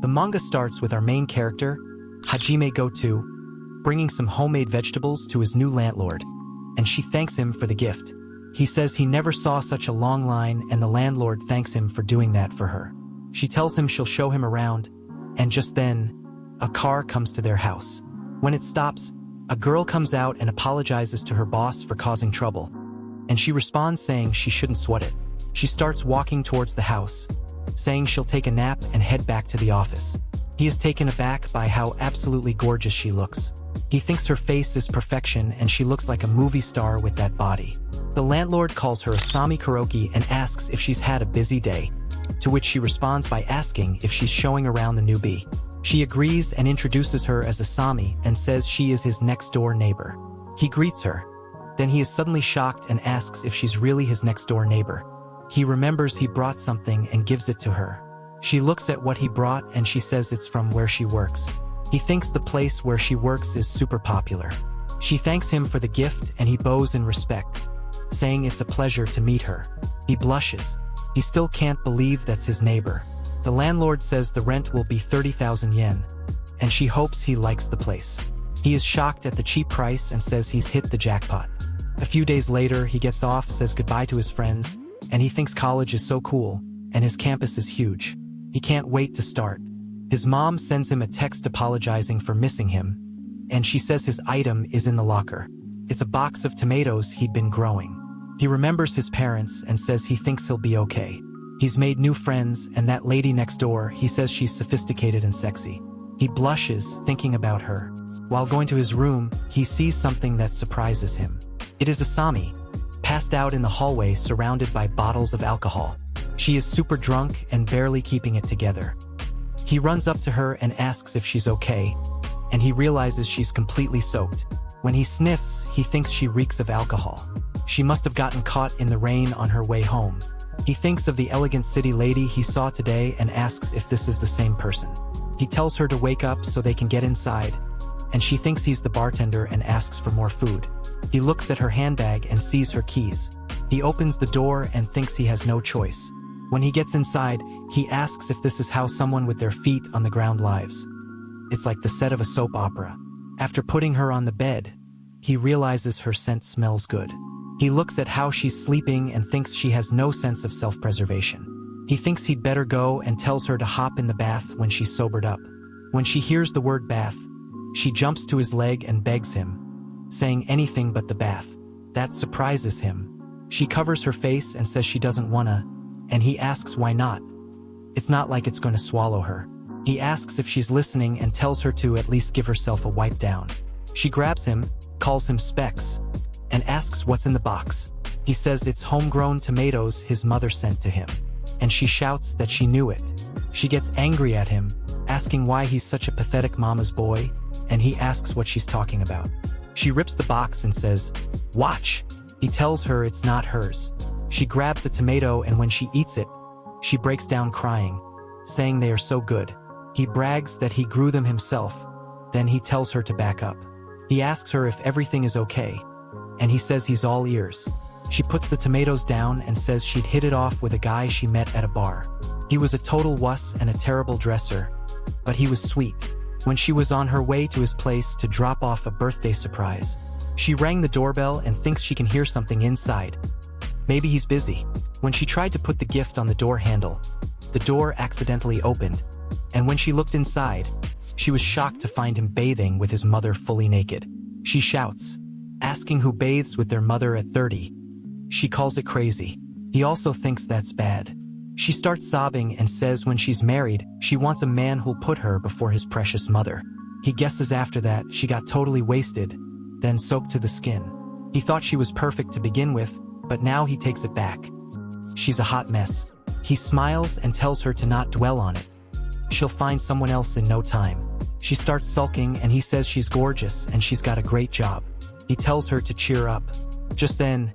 The manga starts with our main character, Hajime Goto, bringing some homemade vegetables to his new landlord, and she thanks him for the gift. He says he never saw such a long line, and the landlord thanks him for doing that for her. She tells him she'll show him around, and just then, a car comes to their house. When it stops, a girl comes out and apologizes to her boss for causing trouble, and she responds saying she shouldn't sweat it. She starts walking towards the house, saying she'll take a nap and head back to the office. He is taken aback by how absolutely gorgeous she looks. He thinks her face is perfection and she looks like a movie star with that body. The landlord calls her Asami Kuroki and asks if she's had a busy day, to which she responds by asking if she's showing around the newbie. She agrees and introduces her as Asami and says she is his next-door neighbor. He greets her. Then he is suddenly shocked and asks if she's really his next-door neighbor. He remembers he brought something and gives it to her. She looks at what he brought and she says it's from where she works. He thinks the place where she works is super popular. She thanks him for the gift and he bows in respect, saying it's a pleasure to meet her. He blushes. He still can't believe that's his neighbor. The landlord says the rent will be 30,000 yen, and she hopes he likes the place. He is shocked at the cheap price and says he's hit the jackpot. A few days later, he gets off, says goodbye to his friends, and he thinks college is so cool, and his campus is huge. He can't wait to start. His mom sends him a text apologizing for missing him, and she says his item is in the locker. It's a box of tomatoes he'd been growing. He remembers his parents and says he thinks he'll be okay. He's made new friends, and that lady next door, he says she's sophisticated and sexy. He blushes, thinking about her. While going to his room, he sees something that surprises him. It is Asami, passed out in the hallway surrounded by bottles of alcohol. She is super drunk and barely keeping it together. He runs up to her and asks if she's okay, and he realizes she's completely soaked. When he sniffs, he thinks she reeks of alcohol. She must have gotten caught in the rain on her way home. He thinks of the elegant city lady he saw today and asks if this is the same person. He tells her to wake up so they can get inside, and she thinks he's the bartender and asks for more food. He looks at her handbag and sees her keys. He opens the door and thinks he has no choice. When he gets inside, he asks if this is how someone with their feet on the ground lives. It's like the set of a soap opera. After putting her on the bed, he realizes her scent smells good. He looks at how she's sleeping and thinks she has no sense of self-preservation. He thinks he'd better go and tells her to hop in the bath when she's sobered up. When she hears the word bath, she jumps to his leg and begs him, saying anything but the bath. That surprises him. She covers her face and says she doesn't wanna, and he asks why not. It's not like it's going to swallow her. He asks if she's listening and tells her to at least give herself a wipe down. She grabs him, calls him Specs, and asks what's in the box. He says it's homegrown tomatoes his mother sent to him, and she shouts that she knew it. She gets angry at him, asking why he's such a pathetic mama's boy, and he asks what she's talking about. She rips the box and says, "Watch." He tells her it's not hers. She grabs a tomato, and when she eats it, she breaks down crying, saying they are so good. He brags that he grew them himself. Then he tells her to back up. He asks her if everything is okay, and he says he's all ears. She puts the tomatoes down and says she'd hit it off with a guy she met at a bar. He was a total wuss and a terrible dresser, but he was sweet. When she was on her way to his place to drop off a birthday surprise, she rang the doorbell and thinks she can hear something inside. Maybe he's busy. When she tried to put the gift on the door handle, the door accidentally opened, and when she looked inside, she was shocked to find him bathing with his mother fully naked. She shouts, asking who bathes with their mother at 30. She calls it crazy. He also thinks that's bad. She starts sobbing and says when she's married, she wants a man who'll put her before his precious mother. He guesses after that she got totally wasted, then soaked to the skin. He thought she was perfect to begin with, but now he takes it back. She's a hot mess. He smiles and tells her to not dwell on it. She'll find someone else in no time. She starts sulking and he says she's gorgeous and she's got a great job. He tells her to cheer up. Just then,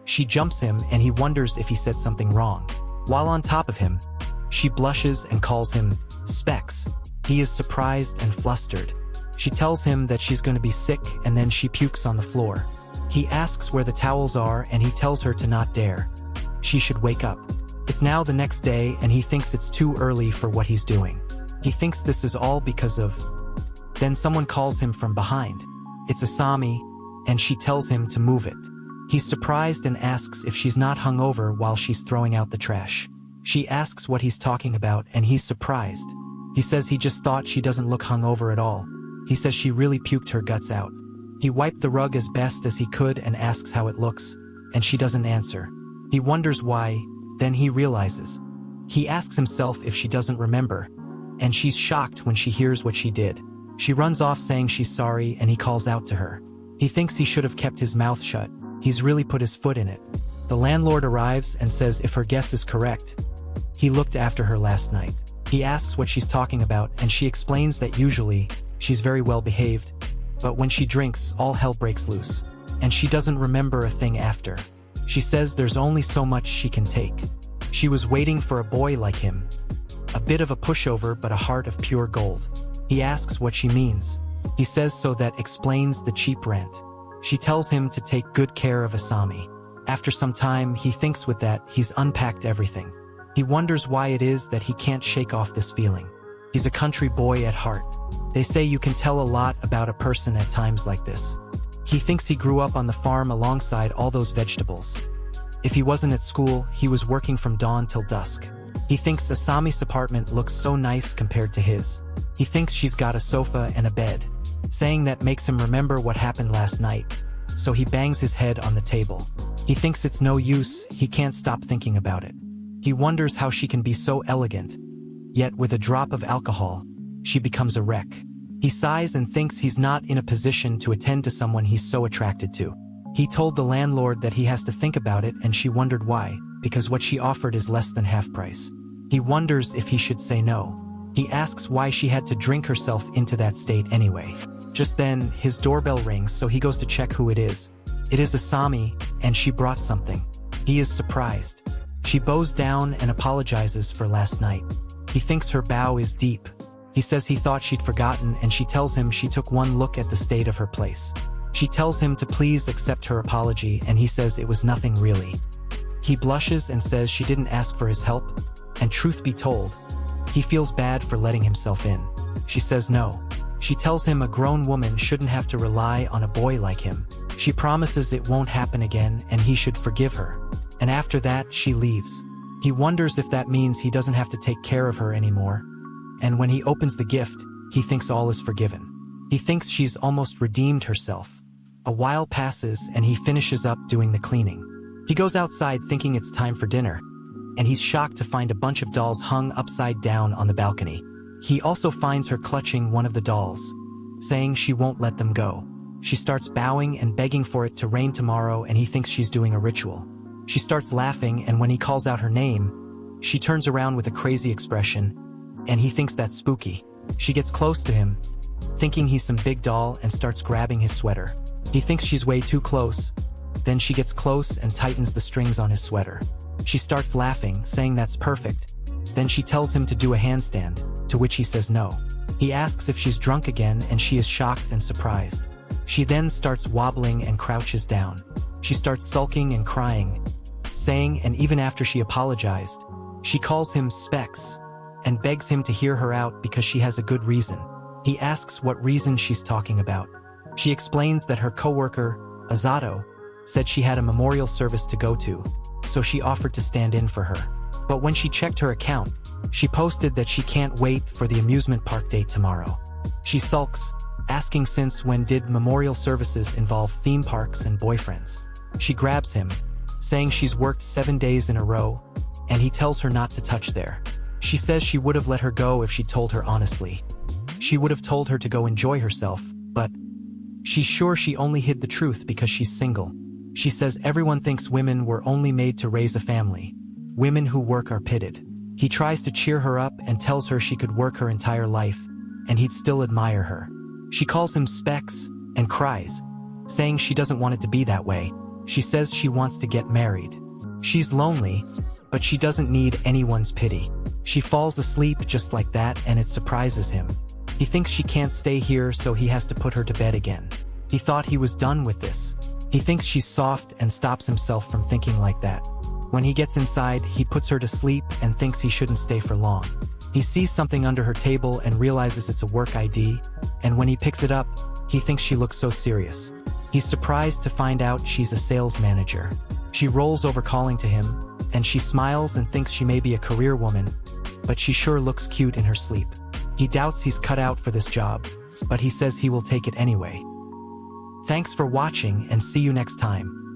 she jumps him and he wonders if he said something wrong. While on top of him, she blushes and calls him Specs. He is surprised and flustered. She tells him that she's going to be sick and then she pukes on the floor. He asks where the towels are and he tells her to not dare. She should wake up. It's now the next day and he thinks it's too early for what he's doing. He thinks this is all because of... Then someone calls him from behind. It's Asami, and she tells him to move it. He's surprised and asks if she's not hungover while she's throwing out the trash. She asks what he's talking about, and he's surprised. He says he just thought she doesn't look hungover at all. He says she really puked her guts out. He wiped the rug as best as he could and asks how it looks, and she doesn't answer. He wonders why, then he realizes. He asks himself if she doesn't remember, and she's shocked when she hears what she did. She runs off saying she's sorry, and he calls out to her. He thinks he should have kept his mouth shut. He's really put his foot in it. The landlord arrives and says if her guess is correct, he looked after her last night. He asks what she's talking about, and she explains that usually, she's very well behaved, but when she drinks, all hell breaks loose. And she doesn't remember a thing after. She says there's only so much she can take. She was waiting for a boy like him. A bit of a pushover, but a heart of pure gold. He asks what she means. He says so that explains the cheap rent. She tells him to take good care of Asami. After some time, he thinks with that, he's unpacked everything. He wonders why it is that he can't shake off this feeling. He's a country boy at heart. They say you can tell a lot about a person at times like this. He thinks he grew up on the farm alongside all those vegetables. If he wasn't at school, he was working from dawn till dusk. He thinks Asami's apartment looks so nice compared to his. He thinks she's got a sofa and a bed. Saying that makes him remember what happened last night, so he bangs his head on the table. He thinks it's no use, he can't stop thinking about it. He wonders how she can be so elegant, yet with a drop of alcohol, she becomes a wreck. He sighs and thinks he's not in a position to attend to someone he's so attracted to. He told the landlord that he has to think about it, and she wondered why, because what she offered is less than half price. He wonders if he should say no. He asks why she had to drink herself into that state anyway. Just then, his doorbell rings, so he goes to check who it is. It is Asami, and she brought something. He is surprised. She bows down and apologizes for last night. He thinks her bow is deep. He says he thought she'd forgotten, and she tells him she took one look at the state of her place. She tells him to please accept her apology, and he says it was nothing really. He blushes and says she didn't ask for his help, and truth be told, he feels bad for letting himself in. She says no. She tells him a grown woman shouldn't have to rely on a boy like him. She promises it won't happen again and he should forgive her. And after that, she leaves. He wonders if that means he doesn't have to take care of her anymore. And when he opens the gift, he thinks all is forgiven. He thinks she's almost redeemed herself. A while passes and he finishes up doing the cleaning. He goes outside thinking it's time for dinner, and he's shocked to find a bunch of dolls hung upside down on the balcony. He also finds her clutching one of the dolls, saying she won't let them go. She starts bowing and begging for it to rain tomorrow, and he thinks she's doing a ritual. She starts laughing, and when he calls out her name, she turns around with a crazy expression, and he thinks that's spooky. She gets close to him, thinking he's some big doll, and starts grabbing his sweater. He thinks she's way too close. Then she gets close and tightens the strings on his sweater. She starts laughing, saying that's perfect. Then she tells him to do a handstand, to which he says no. He asks if she's drunk again, and she is shocked and surprised. She then starts wobbling and crouches down. She starts sulking and crying, saying, and even after she apologized, she calls him Specs and begs him to hear her out because she has a good reason. He asks what reason she's talking about. She explains that her coworker, Azato, said she had a memorial service to go to, so she offered to stand in for her. But when she checked her account, she posted that she can't wait for the amusement park date tomorrow. She sulks, asking since when did memorial services involve theme parks and boyfriends. She grabs him, saying she's worked 7 days in a row, and he tells her not to touch there. She says she would have let her go if she told her honestly. She would have told her to go enjoy herself, but she's sure she only hid the truth because she's single. She says everyone thinks women were only made to raise a family. Women who work are pitted. He tries to cheer her up and tells her she could work her entire life, and he'd still admire her. She calls him Specs and cries, saying she doesn't want it to be that way. She says she wants to get married. She's lonely, but she doesn't need anyone's pity. She falls asleep just like that, and it surprises him. He thinks she can't stay here, so he has to put her to bed again. He thought he was done with this. He thinks she's soft and stops himself from thinking like that. When he gets inside, he puts her to sleep and thinks he shouldn't stay for long. He sees something under her table and realizes it's a work ID, and when he picks it up, he thinks she looks so serious. He's surprised to find out she's a sales manager. She rolls over calling to him, and she smiles and thinks she may be a career woman, but she sure looks cute in her sleep. He doubts he's cut out for this job, but he says he will take it anyway. Thanks for watching and see you next time.